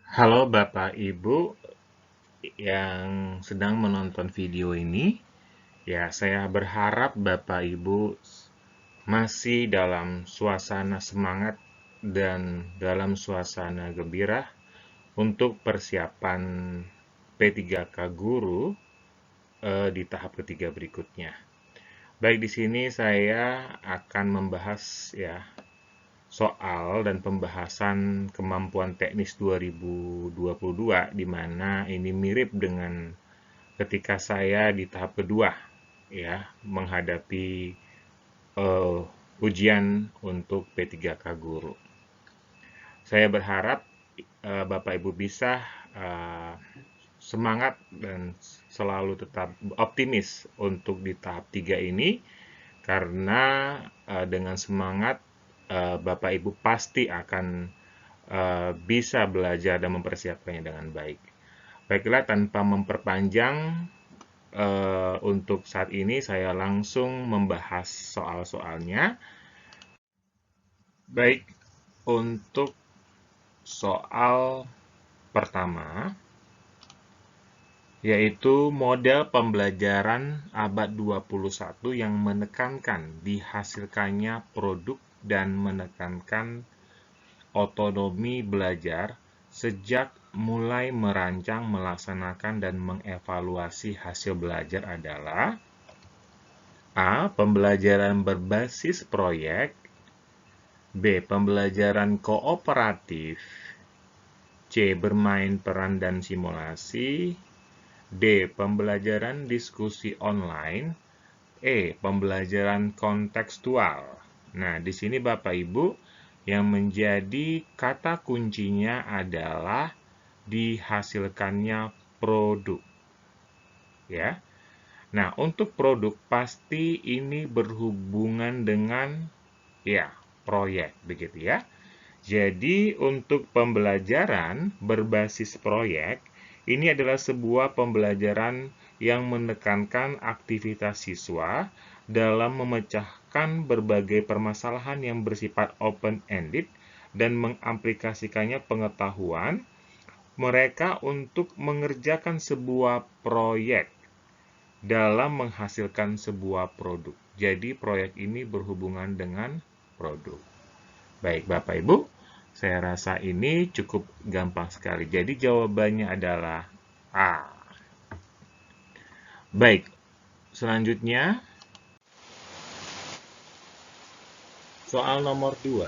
Halo Bapak Ibu yang sedang menonton video ini. Ya, saya berharap Bapak Ibu masih dalam suasana semangat dan dalam suasana gembira untuk persiapan P3K Guru di tahap ketiga berikutnya. Baik, di sini saya akan membahas ya soal dan pembahasan kemampuan teknis 2022, di mana ini mirip dengan ketika saya di tahap kedua ya menghadapi ujian untuk P3K Guru. Saya berharap Bapak Ibu bisa semangat dan selalu tetap optimis untuk di tahap 3 ini, karena dengan semangat Bapak Ibu pasti akan bisa belajar dan mempersiapkannya dengan baik. Baiklah, tanpa memperpanjang, untuk saat ini saya langsung membahas soal-soalnya. Baik, untuk soal pertama, yaitu model pembelajaran abad 21 yang menekankan dihasilkannya produk dan menekankan otonomi belajar sejak mulai merancang, melaksanakan, dan mengevaluasi hasil belajar adalah: A. Pembelajaran berbasis proyek. B. Pembelajaran kooperatif. C. Bermain peran dan simulasi. D. Pembelajaran diskusi online. E. Pembelajaran kontekstual. Nah, di sini Bapak Ibu, yang menjadi kata kuncinya adalah dihasilkannya produk. Ya. Nah, untuk produk pasti ini berhubungan dengan proyek, begitu ya. Jadi, untuk pembelajaran berbasis proyek, ini adalah sebuah pembelajaran yang menekankan aktivitas siswa dalam memecahkan berbagai permasalahan yang bersifat open-ended dan mengaplikasikannya pengetahuan mereka untuk mengerjakan sebuah proyek dalam menghasilkan sebuah produk. Jadi, proyek ini berhubungan dengan produk. Baik, Bapak Ibu, saya rasa ini cukup gampang sekali. Jadi, jawabannya adalah A. Baik, selanjutnya soal nomor 2.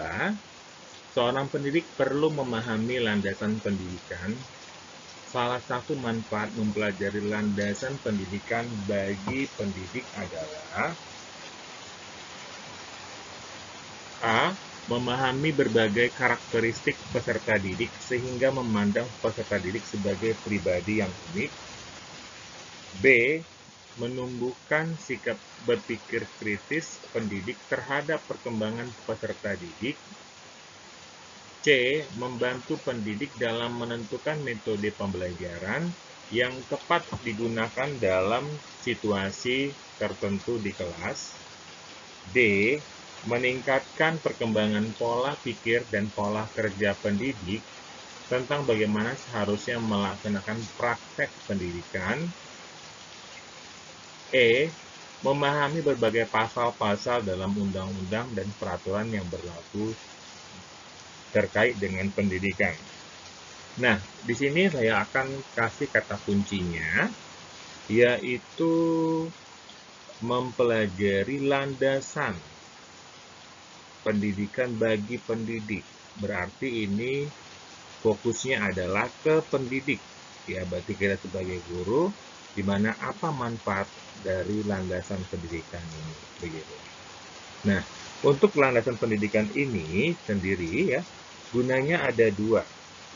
Seorang pendidik perlu memahami landasan pendidikan. Salah satu manfaat mempelajari landasan pendidikan bagi pendidik adalah: A. Memahami berbagai karakteristik peserta didik sehingga memandang peserta didik sebagai pribadi yang unik. B. Menumbuhkan sikap berpikir kritis pendidik terhadap perkembangan peserta didik. C. Membantu pendidik dalam menentukan metode pembelajaran yang tepat digunakan dalam situasi tertentu di kelas. D. Meningkatkan perkembangan pola pikir dan pola kerja pendidik tentang bagaimana seharusnya melaksanakan praktek pendidikan. E. Memahami berbagai pasal-pasal dalam undang-undang dan peraturan yang berlaku terkait dengan pendidikan. Nah, di sini saya akan kasih kata kuncinya, yaitu mempelajari landasan pendidikan bagi pendidik. Berarti ini fokusnya adalah ke pendidik. Ya, berarti kita sebagai guru, di mana apa manfaat dari landasan pendidikan ini, begitu. Nah, untuk landasan pendidikan ini sendiri ya, gunanya ada dua,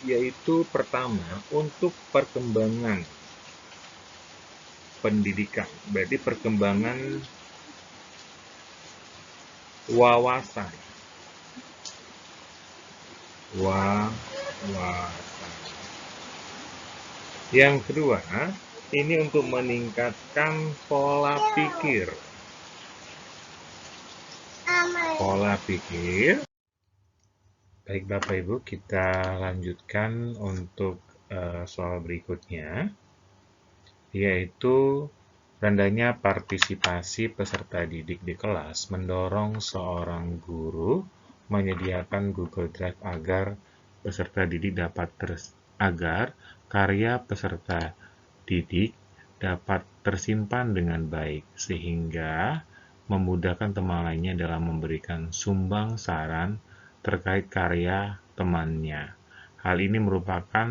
yaitu pertama untuk perkembangan pendidikan, berarti perkembangan wawasan. Yang kedua, ini untuk meningkatkan pola pikir. Pola pikir Baik Bapak Ibu, kita lanjutkan untuk soal berikutnya, yaitu rendahnya partisipasi peserta didik di kelas mendorong seorang guru menyediakan Google Drive agar peserta didik agar karya peserta didik dapat tersimpan dengan baik, sehingga memudahkan teman lainnya dalam memberikan sumbang saran terkait karya temannya. Hal ini merupakan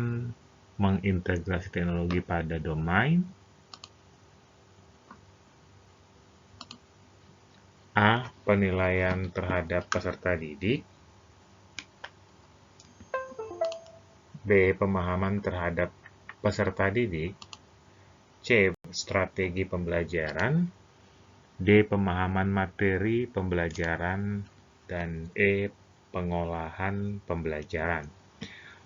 mengintegrasi teknologi pada domain A. Penilaian terhadap peserta didik. B. Pemahaman terhadap peserta didik. C. Strategi pembelajaran. D. Pemahaman materi pembelajaran. Dan E. Pengolahan pembelajaran.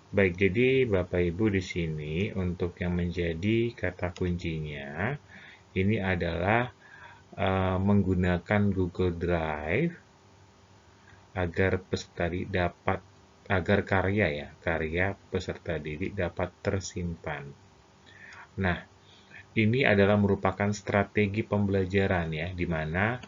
Baik, jadi Bapak Ibu di sini untuk yang menjadi kata kuncinya ini adalah menggunakan Google Drive agar peserta didik dapat karya peserta didik dapat tersimpan. Nah, ini adalah merupakan strategi pembelajaran ya, di mana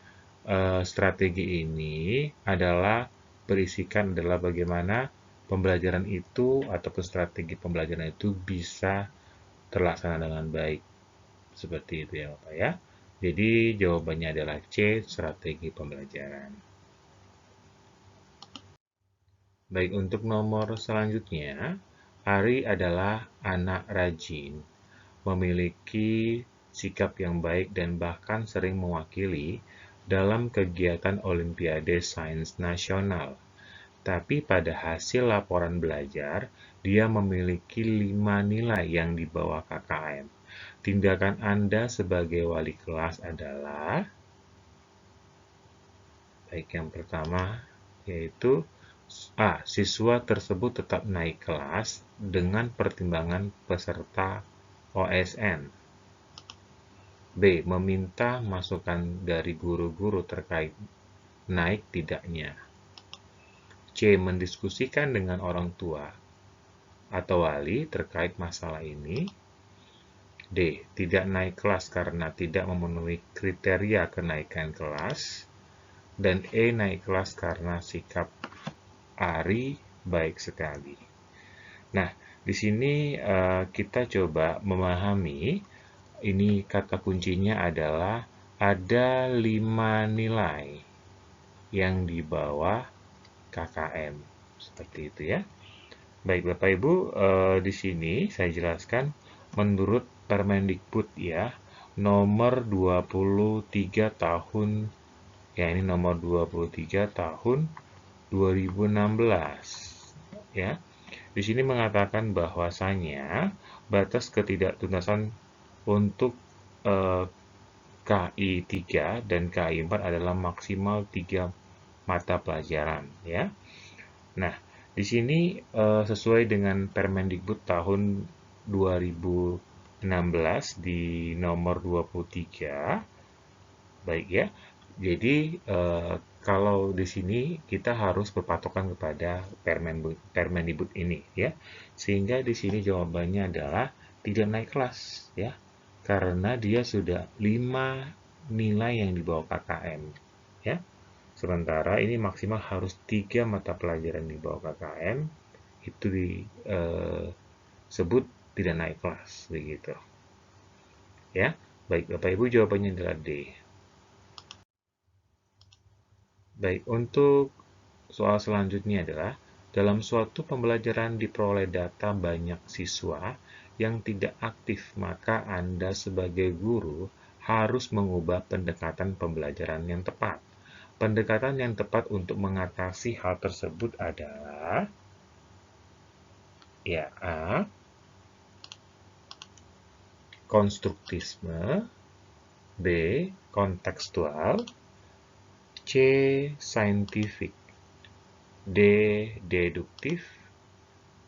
strategi ini adalah berisikan adalah bagaimana pembelajaran itu ataupun strategi pembelajaran itu bisa terlaksana dengan baik. Seperti itu ya Bapak ya. Jadi jawabannya adalah C, strategi pembelajaran. Baik, untuk nomor selanjutnya, Ari adalah anak rajin, memiliki sikap yang baik dan bahkan sering mewakili dalam kegiatan Olimpiade Sains Nasional. Tapi pada hasil laporan belajar, dia memiliki 5 nilai yang di bawah KKM. Tindakan Anda sebagai wali kelas adalah, baik yang pertama, yaitu A. Siswa tersebut tetap naik kelas dengan pertimbangan peserta OSN. B. Meminta masukan dari guru-guru terkait naik tidaknya. C. Mendiskusikan dengan orang tua atau wali terkait masalah ini. D. Tidak naik kelas karena tidak memenuhi kriteria kenaikan kelas. Dan E. Naik kelas karena sikap Ari baik sekali. Nah, di sini kita coba memahami, ini kata kuncinya adalah ada 5 nilai yang di bawah KKM. Seperti itu ya. Baik Bapak Ibu, di sini saya jelaskan menurut Permendikbud ya, nomor 23 tahun, ya ini nomor 23 tahun 2016 ya. Di sini mengatakan bahwasanya batas ketidaktuntasan untuk KI 3 dan KI 4 adalah maksimal 3 mata pelajaran ya. Nah, di sini sesuai dengan Permendikbud tahun 2016 di nomor 23, baik ya. Jadi kalau di sini kita harus berpatokan kepada Permendikbud ini ya. Sehingga di sini jawabannya adalah tidak naik kelas ya. Karena dia sudah 5 nilai yang di bawah KKM ya. Sementara ini maksimal harus 3 mata pelajaran di bawah KKM itu disebut tidak naik kelas begitu. Ya. Baik Bapak Ibu, jawabannya adalah D. Baik, untuk soal selanjutnya adalah dalam suatu pembelajaran diperoleh data banyak siswa yang tidak aktif, maka Anda sebagai guru harus mengubah pendekatan pembelajaran yang tepat. Pendekatan yang tepat untuk mengatasi hal tersebut adalah ya A. Konstruktisme, B. Kontekstual, C. Saintifik, D. Deduktif,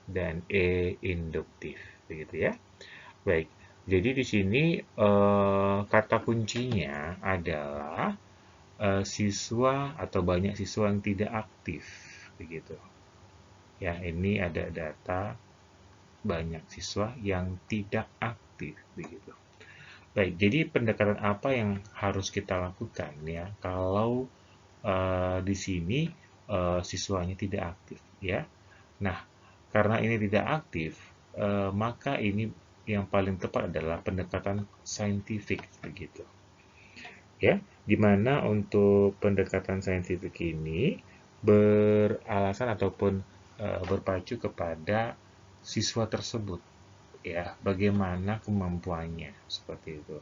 dan E. Induktif. Begitu ya. Baik, jadi di sini kata kuncinya adalah siswa atau banyak siswa yang tidak aktif. Begitu. Ya, ini ada data banyak siswa yang tidak aktif begitu. Baik, jadi pendekatan apa yang harus kita lakukan ya kalau di sini siswanya tidak aktif ya. Nah, karena ini tidak aktif, maka ini yang paling tepat adalah pendekatan saintifik begitu. Ya, di mana untuk pendekatan saintifik ini beralasan ataupun berpacu kepada siswa tersebut ya, bagaimana kemampuannya seperti itu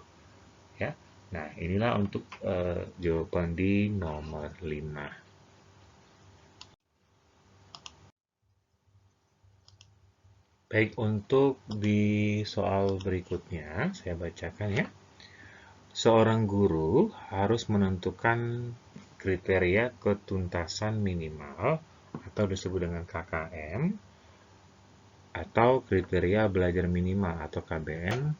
ya. Nah, inilah untuk jawaban di nomor 5. Baik, untuk di soal berikutnya saya bacakan ya. Seorang guru harus menentukan kriteria ketuntasan minimal atau disebut dengan KKM atau kriteria belajar minimal atau KBM.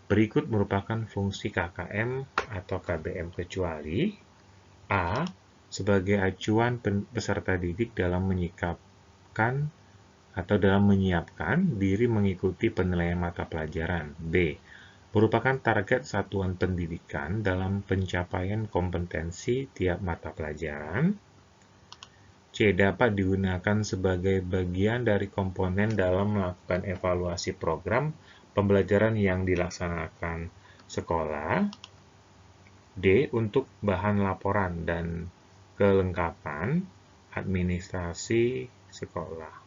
Berikut merupakan fungsi KKM atau KBM kecuali A. Sebagai acuan peserta didik dalam menyikapkan atau dalam menyiapkan diri mengikuti penilaian mata pelajaran. B. Merupakan target satuan pendidikan dalam pencapaian kompetensi tiap mata pelajaran. C. Dapat digunakan sebagai bagian dari komponen dalam melakukan evaluasi program pembelajaran yang dilaksanakan sekolah. D. Untuk bahan laporan dan kelengkapan administrasi sekolah.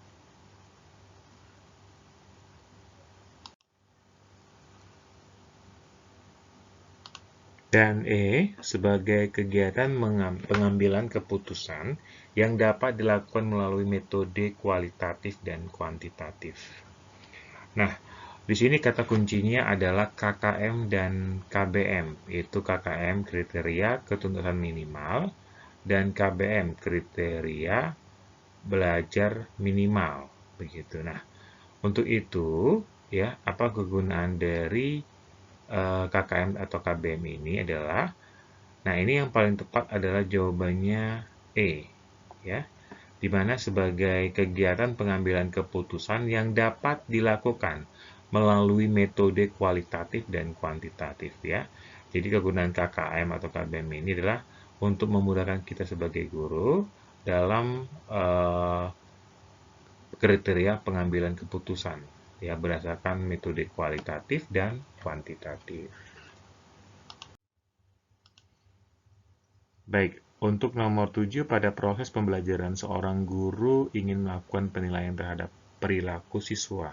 Dan E. Sebagai kegiatan pengambilan keputusan yang dapat dilakukan melalui metode kualitatif dan kuantitatif. Nah, di sini kata kuncinya adalah KKM dan KBM, yaitu KKM kriteria ketuntasan minimal dan KBM kriteria belajar minimal begitu. Nah, untuk itu ya, apa kegunaan dari KKM atau KBM ini adalah, nah ini yang paling tepat adalah jawabannya E ya, di mana sebagai kegiatan pengambilan keputusan yang dapat dilakukan melalui metode kualitatif dan kuantitatif ya. Jadi kegunaan KKM atau KBM ini adalah untuk memudahkan kita sebagai guru dalam kriteria pengambilan keputusan ya berdasarkan metode kualitatif dan kuantitatif. Baik, untuk nomor 7 pada proses pembelajaran seorang guru ingin melakukan penilaian terhadap perilaku siswa.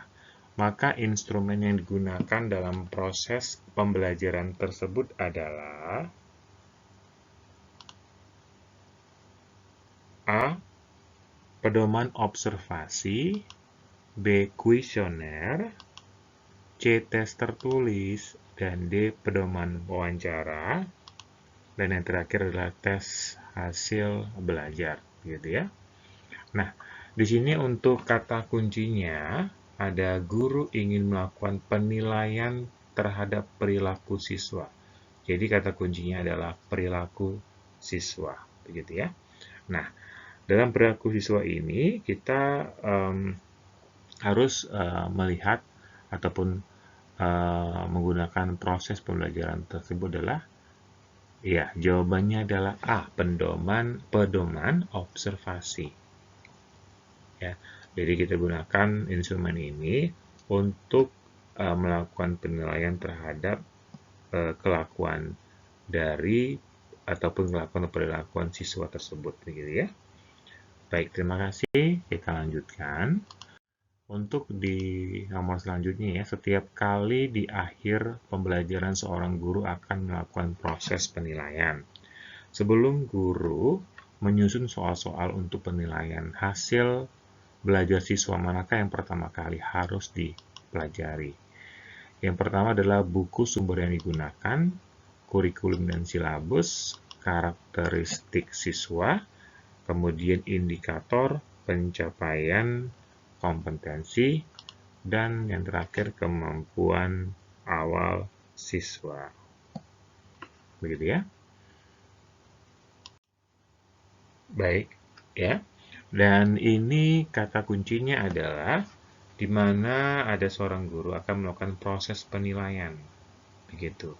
Maka instrumen yang digunakan dalam proses pembelajaran tersebut adalah A. Pedoman observasi, B. Kuesioner, C. Tes tertulis, dan D. Pedoman wawancara. Dan yang terakhir adalah tes hasil belajar, gitu ya. Nah, di sini untuk kata kuncinya ada guru ingin melakukan penilaian terhadap perilaku siswa. Jadi kata kuncinya adalah perilaku siswa, begitu ya. Nah, dalam perilaku siswa ini kita harus melihat ataupun menggunakan proses pembelajaran tersebut adalah ya, jawabannya adalah A, pedoman observasi. Ya, jadi kita gunakan instrumen ini untuk melakukan penilaian terhadap kelakuan dari ataupun kelakuan perilakuan siswa tersebut, begitu ya. Baik, terima kasih. Kita lanjutkan. Untuk di nomor selanjutnya ya, setiap kali di akhir pembelajaran seorang guru akan melakukan proses penilaian. Sebelum guru menyusun soal-soal untuk penilaian hasil belajar siswa, manakah yang pertama kali harus dipelajari? Yang pertama adalah buku sumber yang digunakan, kurikulum dan silabus, karakteristik siswa, kemudian indikator pencapaian kompetensi, dan yang terakhir kemampuan awal siswa. Begitu ya. Baik, ya. Dan ini kata kuncinya adalah di mana ada seorang guru akan melakukan proses penilaian. Begitu.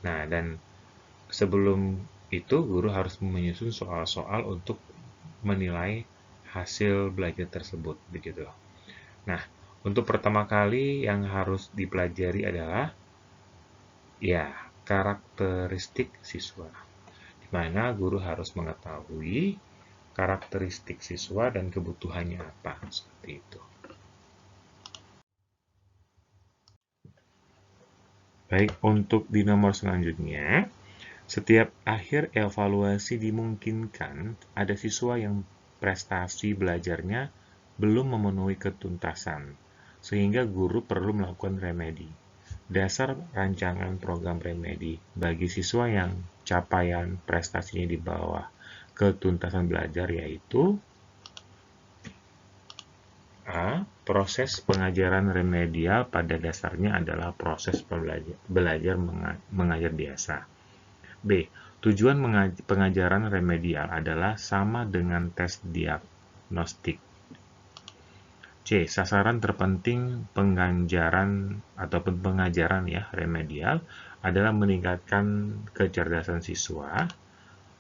Nah, dan sebelum itu guru harus menyusun soal-soal untuk menilai hasil belajar tersebut. Begitu. Nah, untuk pertama kali yang harus dipelajari adalah ya karakteristik siswa, di mana guru harus mengetahui karakteristik siswa dan kebutuhannya apa, seperti itu. Baik, untuk di nomor selanjutnya, setiap akhir evaluasi dimungkinkan ada siswa yang prestasi belajarnya belum memenuhi ketuntasan, sehingga guru perlu melakukan remedi. Dasar rancangan program remedi bagi siswa yang capaian prestasinya di bawah ketuntasan belajar yaitu A. Proses pengajaran remedial pada dasarnya adalah proses belajar mengajar biasa. B. Tujuan pengajaran remedial adalah sama dengan tes diagnostik. C. Sasaran terpenting pengajaran ataupun pengajaran ya remedial adalah meningkatkan kecerdasan siswa.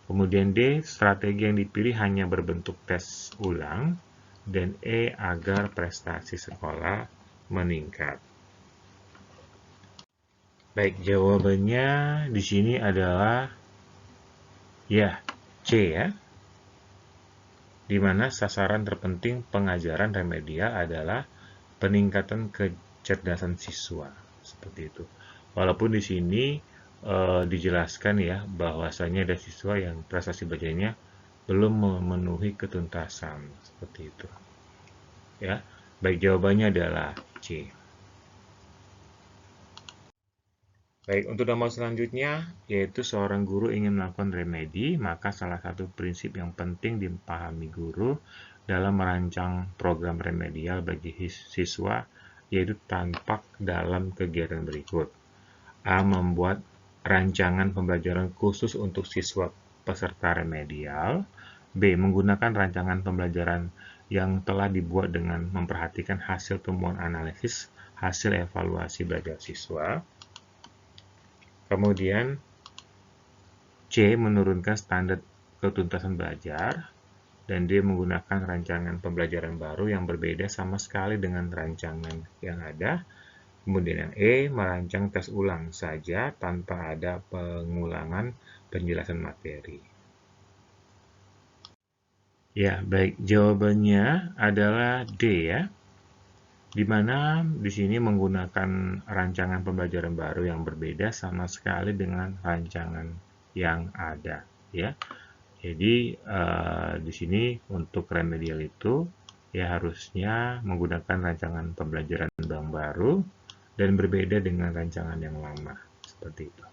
Kemudian D. Strategi yang dipilih hanya berbentuk tes ulang. Dan E. Agar prestasi sekolah meningkat. Baik, jawabannya di sini adalah ya, C ya. Di mana sasaran terpenting pengajaran remedial adalah peningkatan kecerdasan siswa. Seperti itu. Walaupun di sini dijelaskan ya bahwasanya ada siswa yang prestasi belajarnya belum memenuhi ketuntasan. Seperti itu. Ya, baik, jawabannya adalah C. Baik, untuk nomor selanjutnya, yaitu seorang guru ingin melakukan remedi, maka salah satu prinsip yang penting dipahami guru dalam merancang program remedial bagi siswa, yaitu tampak dalam kegiatan berikut. A. Membuat rancangan pembelajaran khusus untuk siswa peserta remedial. B. Menggunakan rancangan pembelajaran yang telah dibuat dengan memperhatikan hasil temuan analisis hasil evaluasi belajar siswa. Kemudian C. Menurunkan standar ketuntasan belajar. Dan D. Menggunakan rancangan pembelajaran baru yang berbeda sama sekali dengan rancangan yang ada. Kemudian yang E. Merancang tes ulang saja tanpa ada pengulangan penjelasan materi. Ya, baik. Jawabannya adalah D ya. Di mana di sini menggunakan rancangan pembelajaran baru yang berbeda sama sekali dengan rancangan yang ada ya. Jadi di sini untuk remedial itu ya harusnya menggunakan rancangan pembelajaran yang baru dan berbeda dengan rancangan yang lama seperti itu.